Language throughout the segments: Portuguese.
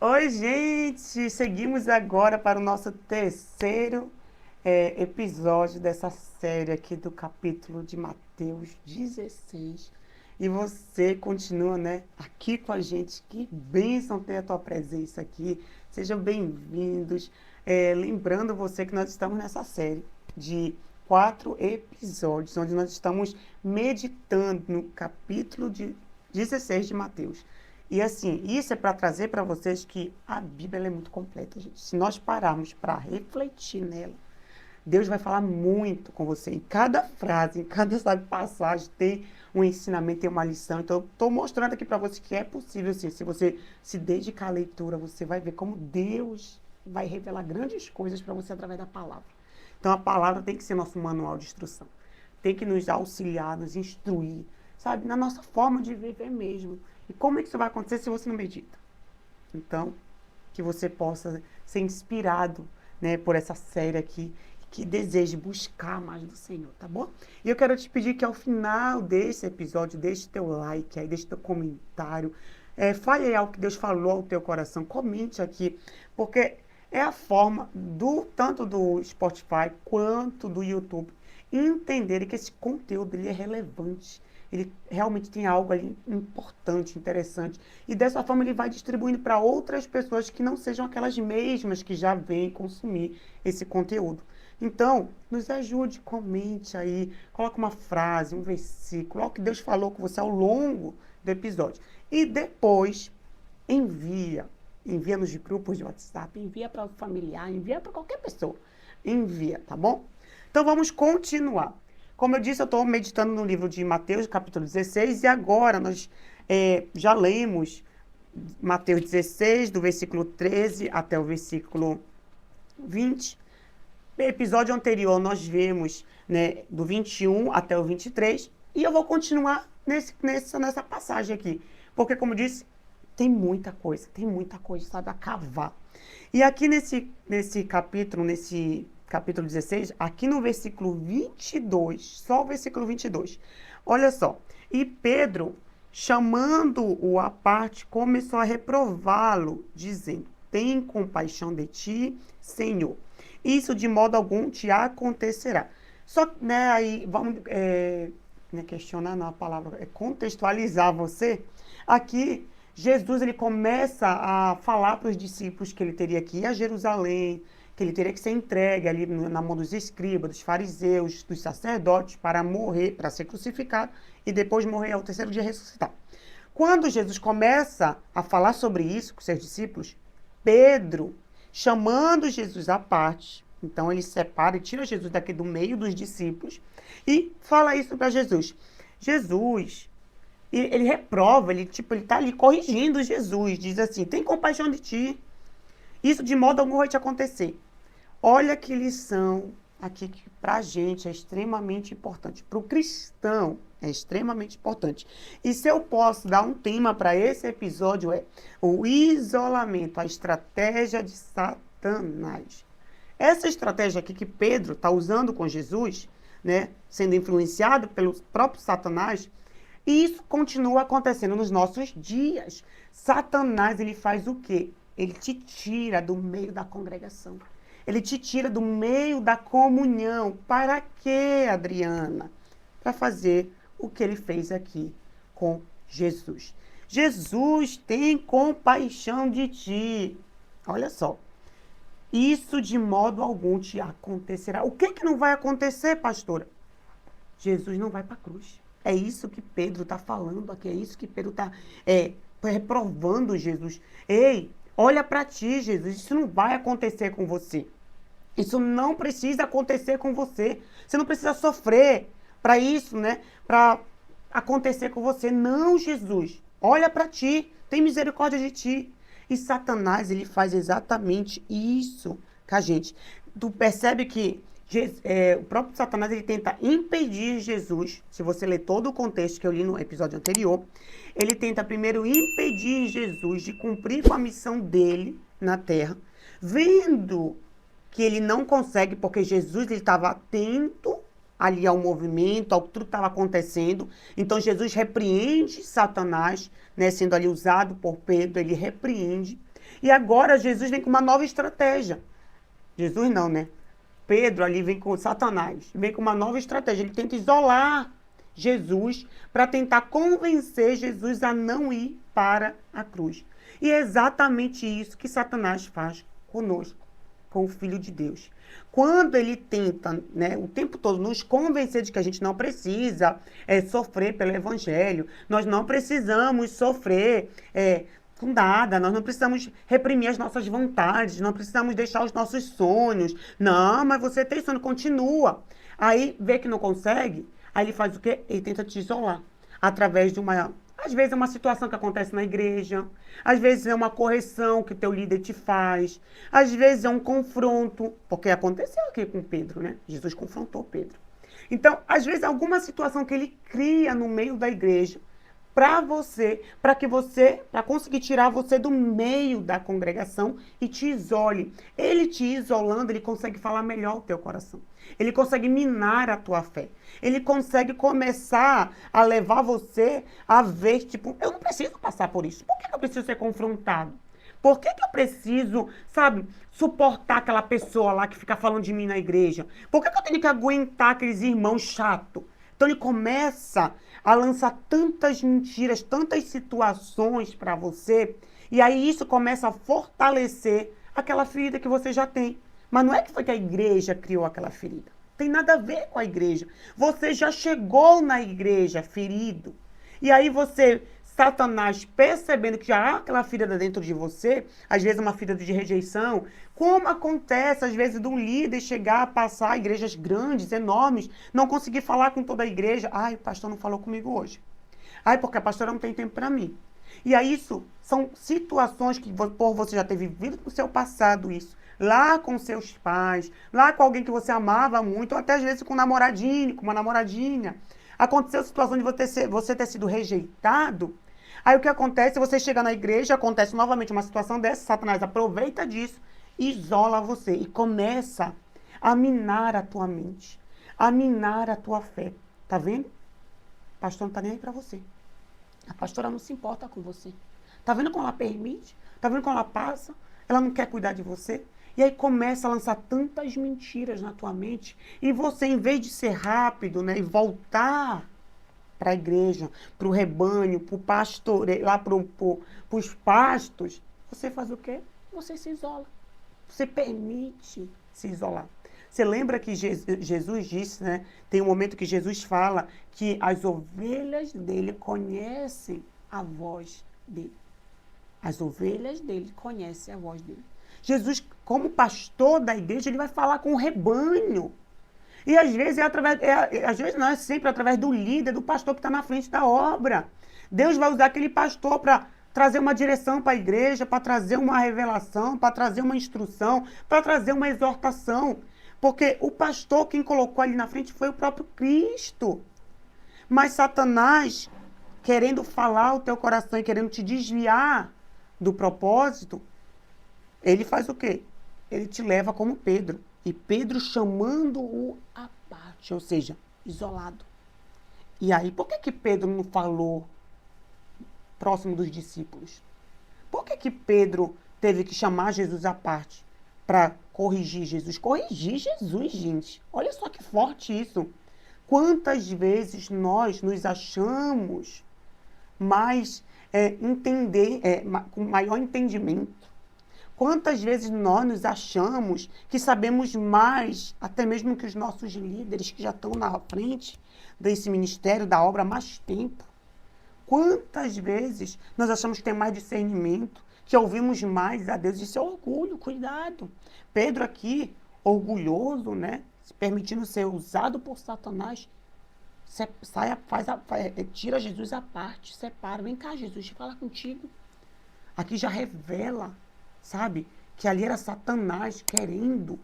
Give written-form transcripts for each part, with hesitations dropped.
Oi, gente! Seguimos agora para o nosso terceiro episódio dessa série aqui do capítulo de Mateus 16. E você continua, né, aqui com a gente. Que bênção ter a tua presença aqui. Sejam bem-vindos. Lembrando você que nós estamos nessa série de 4 episódios, onde nós estamos meditando no capítulo de 16 de Mateus. E assim, isso é para trazer para vocês que a Bíblia é muito completa, gente. Se nós pararmos para refletir nela, Deus vai falar muito com você. Em cada frase, em cada passagem, tem um ensinamento, tem uma lição. Então, eu estou mostrando aqui para você que é possível, sim. Se você se dedicar à leitura, você vai ver como Deus vai revelar grandes coisas para você através da palavra. Então, a palavra tem que ser nosso manual de instrução. Tem que nos auxiliar, nos instruir, sabe? Na nossa forma de viver mesmo. E como é que isso vai acontecer se você não medita? Então, que você possa ser inspirado, né, por essa série aqui, que deseje buscar mais do Senhor, tá bom? E eu quero te pedir que ao final desse episódio, deixe teu like aí, deixe teu comentário, fale aí algo que Deus falou ao teu coração, comente aqui, porque é a forma tanto do Spotify quanto do YouTube entenderem que esse conteúdo ele é relevante. Ele realmente tem algo ali importante, interessante. E dessa forma ele vai distribuindo para outras pessoas que não sejam aquelas mesmas que já vêm consumir esse conteúdo. Então, nos ajude, comente aí, coloque uma frase, um versículo, algo que Deus falou com você ao longo do episódio. E depois, envia nos grupos de WhatsApp, envia para o familiar, envia para qualquer pessoa. Envia, tá bom? Então, vamos continuar. Como eu disse, eu estou meditando no livro de Mateus, capítulo 16, e agora nós já lemos Mateus 16, do versículo 13 até o versículo 20. No episódio anterior, nós vemos, né, do 21 até o 23, e eu vou continuar nessa passagem aqui, porque, como eu disse, tem muita coisa, sabe, a cavar. E aqui nesse capítulo 16, aqui no versículo 22, só o versículo 22, olha só, e Pedro, chamando-o à parte, começou a reprová-lo, dizendo, tem compaixão de ti, Senhor. Isso de modo algum te acontecerá. Só que, né, aí vamos questionar, não, a palavra é contextualizar você. Aqui, Jesus ele começa a falar para os discípulos que ele teria que ir a Jerusalém, que ele teria que ser entregue ali na mão dos escribas, dos fariseus, dos sacerdotes, para morrer, para ser crucificado e depois morrer ao terceiro dia ressuscitar. Quando Jesus começa a falar sobre isso com seus discípulos, Pedro, chamando Jesus à parte, então ele separa e tira Jesus daqui do meio dos discípulos e fala isso para Jesus. Jesus, ele reprova, ele está ali corrigindo Jesus, diz assim, tem compaixão de ti, isso de modo algum vai te acontecer. Olha que lição aqui que para a gente é extremamente importante, para o cristão é extremamente importante. E se eu posso dar um tema para esse episódio é o isolamento, a estratégia de Satanás. Essa estratégia aqui que Pedro está usando com Jesus, né, sendo influenciado pelo próprio Satanás, e isso continua acontecendo nos nossos dias. Satanás, ele faz o quê? Ele te tira do meio da congregação. Ele te tira do meio da comunhão. Para quê, Adriana? Para fazer o que ele fez aqui com Jesus. Jesus tem compaixão de ti. Olha só. Isso de modo algum te acontecerá. O que não vai acontecer, pastora? Jesus não vai para a cruz. É isso que Pedro está falando aqui. É isso que Pedro está reprovando Jesus. Ei, olha para ti, Jesus. Isso não vai acontecer com você. Isso não precisa acontecer com você. Você não precisa sofrer para isso, né? Para acontecer com você. Não, Jesus. Olha para ti. Tem misericórdia de ti. E Satanás, ele faz exatamente isso com a gente. Tu percebe que o próprio Satanás, ele tenta impedir Jesus. Se você ler todo o contexto que eu li no episódio anterior, ele tenta primeiro impedir Jesus de cumprir com a missão dele na terra, vendo que ele não consegue, porque Jesus estava atento ali ao movimento, ao que tudo estava acontecendo. Então Jesus repreende Satanás, né, sendo ali usado por Pedro, ele repreende. E agora Jesus vem com uma nova estratégia. Jesus não, né? Pedro ali vem com Satanás, vem com uma nova estratégia. Ele tenta isolar Jesus para tentar convencer Jesus a não ir para a cruz. E é exatamente isso que Satanás faz conosco, com o Filho de Deus. Quando ele tenta, né, o tempo todo nos convencer de que a gente não precisa sofrer pelo Evangelho, nós não precisamos sofrer com nada, nós não precisamos reprimir as nossas vontades, não precisamos deixar os nossos sonhos. Não, mas você tem sono, continua. Aí vê que não consegue, aí ele faz o quê? Ele tenta te isolar através de uma... Às vezes é uma situação que acontece na igreja, às vezes é uma correção que o teu líder te faz, às vezes é um confronto, porque aconteceu aqui com Pedro, né? Jesus confrontou Pedro. Então, às vezes, alguma situação que ele cria no meio da igreja para você, para conseguir tirar você do meio da congregação e te isole. Ele te isolando, ele consegue falar melhor o teu coração. Ele consegue minar a tua fé. Ele consegue começar a levar você a ver, tipo, eu não preciso passar por isso. Por que eu preciso ser confrontado? Por que eu preciso, sabe, suportar aquela pessoa lá que fica falando de mim na igreja? Por que eu tenho que aguentar aqueles irmãos chatos? Então ele começa a lançar tantas mentiras, tantas situações para você, e aí isso começa a fortalecer aquela ferida que você já tem. Mas não é que foi que a igreja criou aquela ferida. Tem nada a ver com a igreja. Você já chegou na igreja ferido. E aí você, Satanás, percebendo que já há aquela ferida dentro de você, às vezes uma ferida de rejeição, como acontece, às vezes, de um líder chegar a passar igrejas grandes, enormes, não conseguir falar com toda a igreja. Ai, o pastor não falou comigo hoje. Ai, porque a pastora não tem tempo para mim. E aí isso são situações que por você já ter vivido no seu passado isso, lá com seus pais, lá com alguém que você amava muito, ou até às vezes com um namoradinho, com uma namoradinha. Aconteceu a situação de você ter sido rejeitado. Aí o que acontece? Você chega na igreja, acontece novamente uma situação dessa, Satanás aproveita disso, isola você e começa a minar a tua mente, a minar a tua fé. Tá vendo? O pastor não tá nem aí pra você. A pastora não se importa com você. Tá vendo como ela permite? Tá vendo como ela passa? Ela não quer cuidar de você? E aí começa a lançar tantas mentiras na tua mente. E você, em vez de ser rápido, né, e voltar para a igreja, para o rebanho, para o pastor, lá para os pastos, você faz o quê? Você se isola. Você permite se isolar. Você lembra que Jesus disse, né? Tem um momento que Jesus fala que as ovelhas dele conhecem a voz dele. As ovelhas dele conhecem a voz dele. Jesus, como pastor da igreja, ele vai falar com o rebanho. E às vezes às vezes não, é sempre através do líder, do pastor que está na frente da obra. Deus vai usar aquele pastor para trazer uma direção para a igreja, para trazer uma revelação, para trazer uma instrução, para trazer uma exortação. Porque o pastor, quem colocou ali na frente foi o próprio Cristo. Mas Satanás, querendo falar o teu coração e querendo te desviar do propósito, ele faz o quê? Ele te leva como Pedro. E Pedro chamando-o à parte, ou seja, isolado. E aí, por que Pedro não falou próximo dos discípulos? Por que Pedro teve que chamar Jesus à parte para corrigir Jesus? Corrigir Jesus, gente. Olha só que forte isso. Quantas vezes nós nos achamos mais com maior entendimento? Quantas vezes nós nos achamos que sabemos mais, até mesmo que os nossos líderes que já estão na frente desse ministério, da obra há mais tempo? Quantas vezes nós achamos que tem mais discernimento, que ouvimos mais a Deus? Isso é orgulho, cuidado. Pedro aqui, orgulhoso, né? Se permitindo ser usado por Satanás, tira Jesus à parte, separa. Vem cá, Jesus, deixa eu falar contigo. Aqui já revela, sabe, que ali era Satanás querendo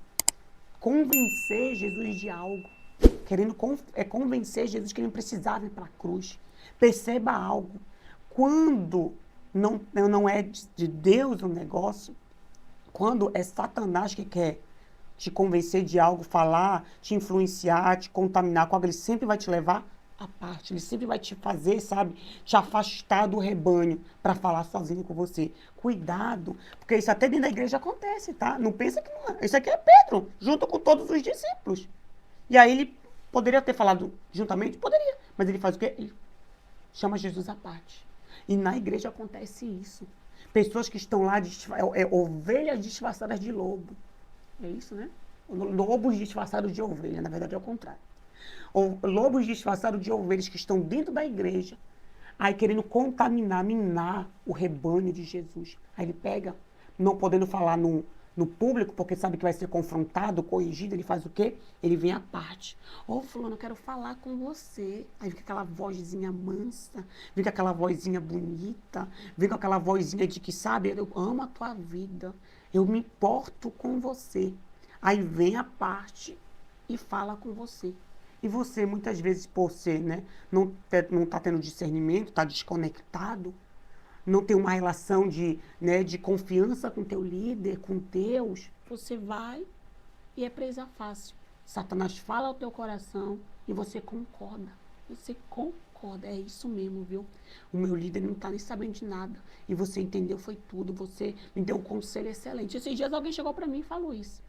convencer Jesus de algo. Querendo convencer Jesus que ele não precisava ir para a cruz. Perceba algo. Quando não é de Deus o negócio, quando é Satanás que quer te convencer de algo, falar, te influenciar, te contaminar com algo, ele sempre vai te levar à parte. Ele sempre vai te fazer, sabe, te afastar do rebanho para falar sozinho com você. Cuidado, porque isso até dentro da igreja acontece, tá? Não pensa que não é. Isso aqui é Pedro, junto com todos os discípulos. E aí ele poderia ter falado juntamente? Poderia. Mas ele faz o quê? Ele chama Jesus à parte. E na igreja acontece isso. Pessoas que estão lá, ovelhas disfarçadas de lobo. É isso, né? Lobos disfarçados de ovelha, na verdade é o contrário. Ou lobos disfarçados de ovelhas que estão dentro da igreja, aí querendo contaminar, minar o rebanho de Jesus. Aí ele pega, não podendo falar no público, porque sabe que vai ser confrontado, corrigido, ele faz o quê? Ele vem à parte. Ô, fulano, eu quero falar com você. Aí vem com aquela vozinha mansa, vem com aquela vozinha bonita, vem com aquela vozinha de que, sabe, eu amo a tua vida, eu me importo com você. Aí vem à parte e fala com você. E você, muitas vezes, por ser, né, não tá tendo discernimento, está desconectado, não tem uma relação de confiança com teu líder, com Deus, você vai e é presa fácil. Satanás fala ao teu coração e você concorda. Você concorda, é isso mesmo, viu? O meu líder não está nem sabendo de nada. E você entendeu, foi tudo. Você me deu um conselho excelente. Esses dias alguém chegou para mim e falou isso.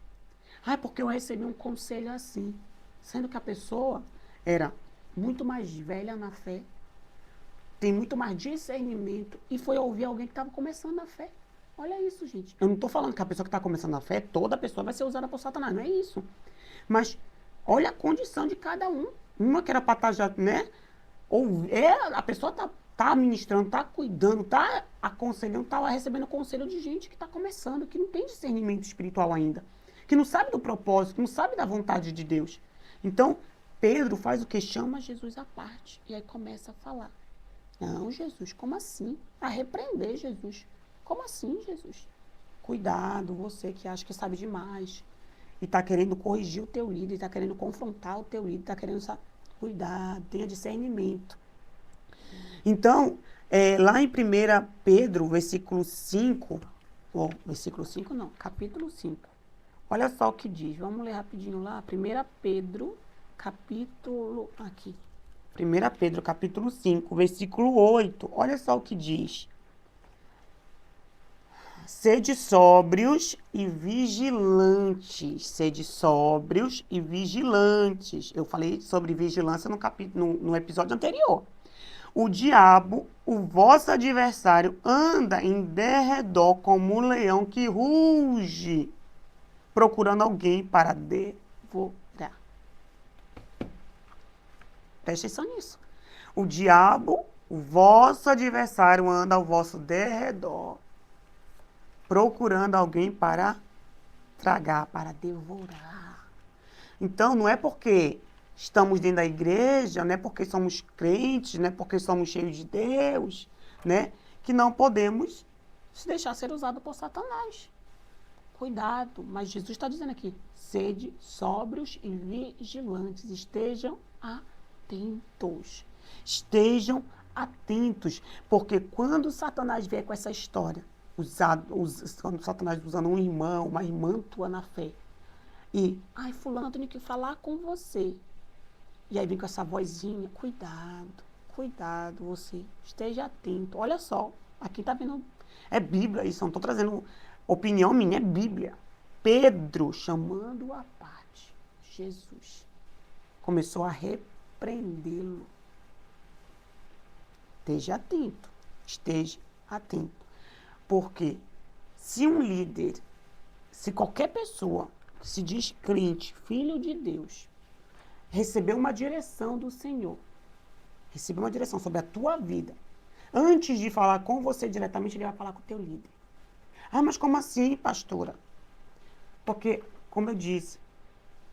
Ah, porque eu recebi um conselho assim. Sendo que a pessoa era muito mais velha na fé, tem muito mais discernimento e foi ouvir alguém que estava começando a fé. Olha isso, gente. Eu não estou falando que a pessoa que está começando a fé, toda pessoa vai ser usada por Satanás, não é isso. Mas olha a condição de cada um. Uma que era para estar já, né? A pessoa tá ministrando, tá cuidando, tá aconselhando, tá recebendo conselho de gente que está começando, que não tem discernimento espiritual ainda, que não sabe do propósito, que não sabe da vontade de Deus. Então, Pedro faz o que? Chama Jesus à parte. E aí começa a falar. Não, Jesus, como assim? A repreender Jesus. Como assim, Jesus? Cuidado, você que acha que sabe demais. E está querendo corrigir o teu líder, está querendo confrontar o teu líder, está querendo... Cuidado, tenha discernimento. Então, lá em 1 Pedro, versículo 5... versículo 5 não, capítulo 5. Olha só o que diz. Vamos ler rapidinho lá. 1 Pedro, capítulo... Aqui. 1 Pedro, capítulo 5, versículo 8. Olha só o que diz. Sede sóbrios e vigilantes. Sede sóbrios e vigilantes. Eu falei sobre vigilância no episódio anterior. O diabo, o vosso adversário, anda em derredor como um leão que ruge, procurando alguém para devorar. Preste atenção nisso. O diabo, o vosso adversário, anda ao vosso derredor, procurando alguém para tragar, para devorar. Então, não é porque estamos dentro da igreja, não é porque somos crentes, não é porque somos cheios de Deus, né, que não podemos se deixar ser usado por Satanás. Cuidado, mas Jesus está dizendo aqui, sede sóbrios e vigilantes, estejam atentos. Estejam atentos, porque quando Satanás vier com essa história, quando Satanás usando um irmão, uma irmã tua na fé, e, fulano, eu tenho que falar com você. E aí vem com essa vozinha, cuidado, você, esteja atento. Olha só, aqui tá vendo, é Bíblia isso, não estou trazendo opinião minha, é Bíblia. Pedro, chamando à parte, Jesus, começou a repreendê-lo. Esteja atento. Porque se um líder, se qualquer pessoa que se diz crente, filho de Deus, receber uma direção do Senhor, receber uma direção sobre a tua vida, antes de falar com você diretamente, ele vai falar com o teu líder. Mas como assim, pastora? Porque, como eu disse,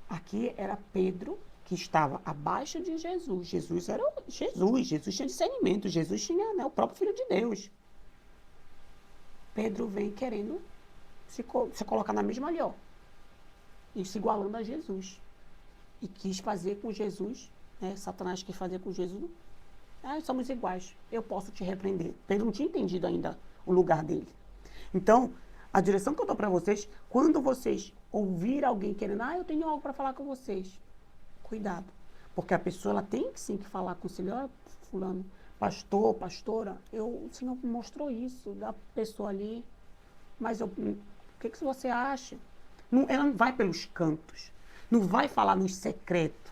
aqui era Pedro que estava abaixo de Jesus. Jesus era Jesus tinha discernimento, Jesus tinha, né, o próprio Filho de Deus. Pedro vem querendo se colocar na mesma ali, e se igualando a Jesus. E quis fazer com Jesus, né, Satanás quis fazer com Jesus, somos iguais, eu posso te repreender. Pedro não tinha entendido ainda o lugar dele. Então, a direção que eu dou para vocês, quando vocês ouvirem alguém querendo, eu tenho algo para falar com vocês, cuidado. Porque a pessoa ela tem que sim que falar com o Senhor, olha, fulano, pastor, pastora, o Senhor me mostrou isso da pessoa ali, mas o que você acha? Não, ela não vai pelos cantos, não vai falar nos secretos,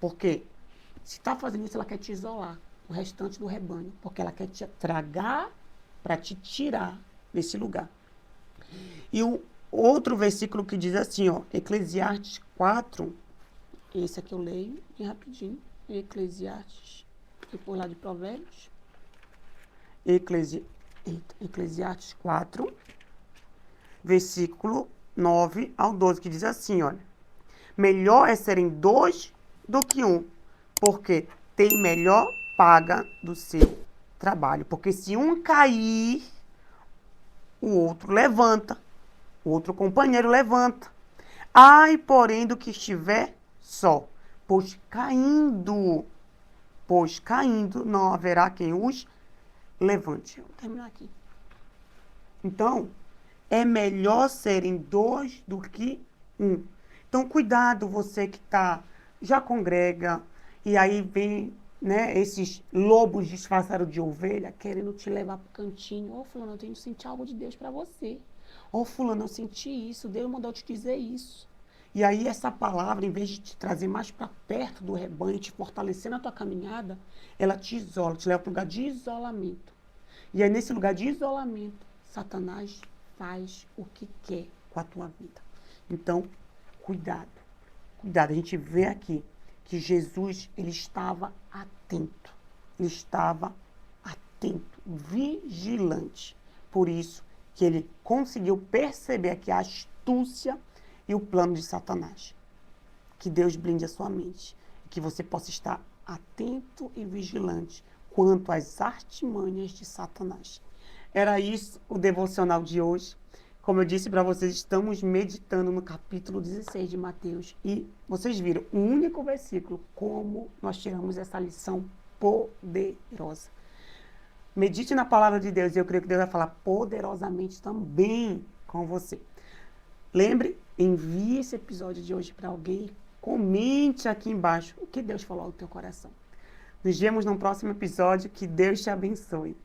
porque se está fazendo isso, ela quer te isolar, o restante do rebanho, porque ela quer te tragar para te tirar desse lugar. E o outro versículo que diz assim, ó, Eclesiastes 4, esse aqui eu leio bem rapidinho, Eclesiastes, depois lá de Provérbios, Eclesiastes 4, versículo 9 ao 12, que diz assim, olha, melhor é serem dois do que um, porque tem melhor paga do seu trabalho. Porque se um cair, o outro levanta, o outro companheiro levanta. Ai, porém, do que estiver só, pois caindo não haverá quem os levante. Vou terminar aqui. Então, é melhor serem dois do que um. Então, cuidado você que já congrega, e aí vem, né, esses lobos disfarçados de ovelha querendo te levar para o cantinho. Ô, fulano, eu tenho que sentir algo de Deus para você. Ô, fulano, eu senti isso, Deus mandou te dizer isso. E aí essa palavra, em vez de te trazer mais para perto do rebanho, te fortalecer na tua caminhada, ela te isola, te leva para um lugar de isolamento. E aí nesse lugar de isolamento, Satanás faz o que quer com a tua vida. Então, cuidado. Cuidado. A gente vê aqui que Jesus, ele estava atento. Ele estava atento, vigilante. Por isso que ele conseguiu perceber aqui a astúcia e o plano de Satanás. Que Deus blinde a sua mente. Que você possa estar atento e vigilante quanto às artimanhas de Satanás. Era isso o devocional de hoje. Como eu disse para vocês, estamos meditando no capítulo 16 de Mateus. E vocês viram, um único versículo, como nós tiramos essa lição poderosa. Medite na palavra de Deus e eu creio que Deus vai falar poderosamente também com você. Lembre, envie esse episódio de hoje para alguém. Comente aqui embaixo o que Deus falou no teu coração. Nos vemos no próximo episódio. Que Deus te abençoe.